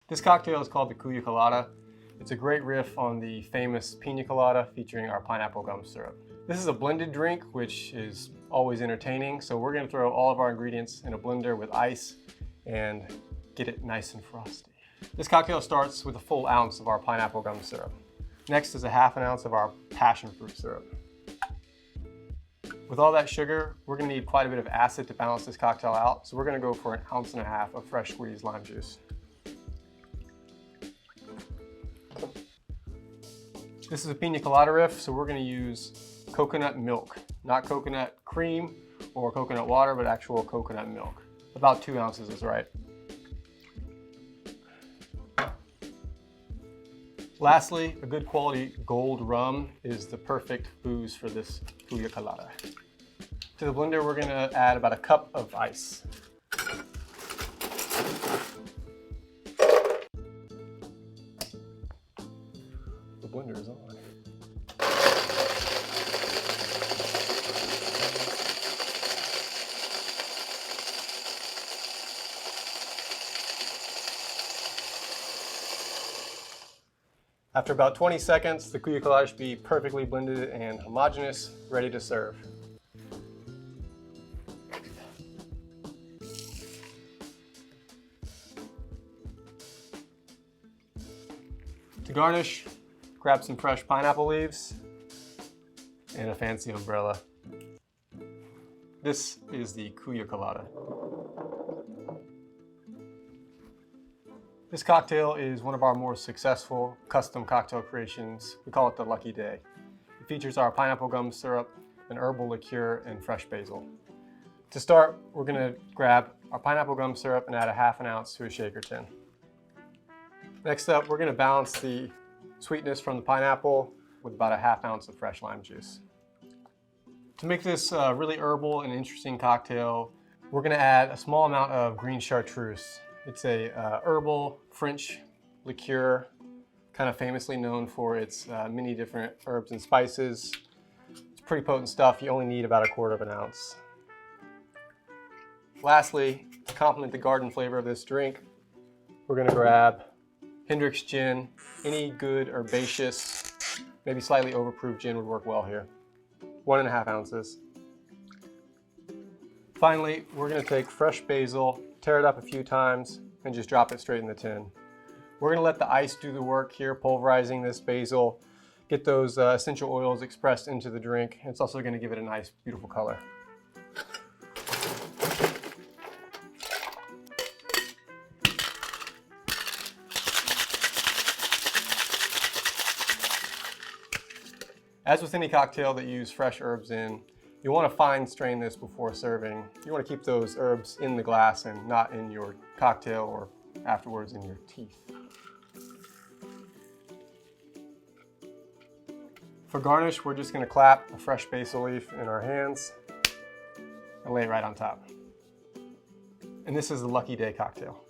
This cocktail is called the Cuya Colada. It's a great riff on the famous Piña Colada featuring our pineapple gum syrup. This is a blended drink, which is always entertaining. So we're gonna throw all of our ingredients in a blender with ice and get it nice and frosty. This cocktail starts with a full ounce of our pineapple gum syrup. Next is a half an ounce of our passionfruit syrup. With all that sugar, we're gonna need quite a bit of acid to balance this cocktail out. So we're gonna go for 1.5 ounces of fresh squeezed lime juice. This is a Piña Colada riff, so we're gonna use coconut milk, not coconut cream or coconut water, but actual coconut milk. About 2 ounces is right. Lastly, a good quality gold rum is the perfect booze for this Cuya Colada. To the blender, we're gonna add about 1 cup of ice. The blender is on. After about 20 seconds, the Cuya Colada should be perfectly blended and homogeneous, ready to serve. To garnish, grab some fresh pineapple leaves and a fancy umbrella. This is the Cuya Colada. This cocktail is one of our more successful custom cocktail creations. We call it the Lucky Day. It features our pineapple gum syrup, an herbal liqueur, and fresh basil. To start, we're gonna grab our pineapple gum syrup and add 1/2 ounce to a shaker tin. Next up, we're gonna balance the sweetness from the pineapple with about 1/2 ounce of fresh lime juice. To make this really herbal and interesting cocktail, we're gonna add a small amount of green Chartreuse. It's a herbal French liqueur, kind of famously known for its many different herbs and spices. It's pretty potent stuff. You only need about 1/4 ounce. Lastly, to complement the garden flavor of this drink, we're gonna grab Hendrick's gin. Any good herbaceous, maybe slightly overproof gin would work well here. 1.5 ounces. Finally, we're gonna take fresh basil, tear it up a few times, and just drop it straight in the tin. We're gonna let the ice do the work here, pulverizing this basil, get those essential oils expressed into the drink. It's also gonna give it a nice, beautiful color. As with any cocktail that you use fresh herbs in, you want to fine strain this before serving. You want to keep those herbs in the glass and not in your cocktail or afterwards in your teeth. For garnish, we're just going to clap a fresh basil leaf in our hands and lay it right on top. And this is the Lucky Day cocktail.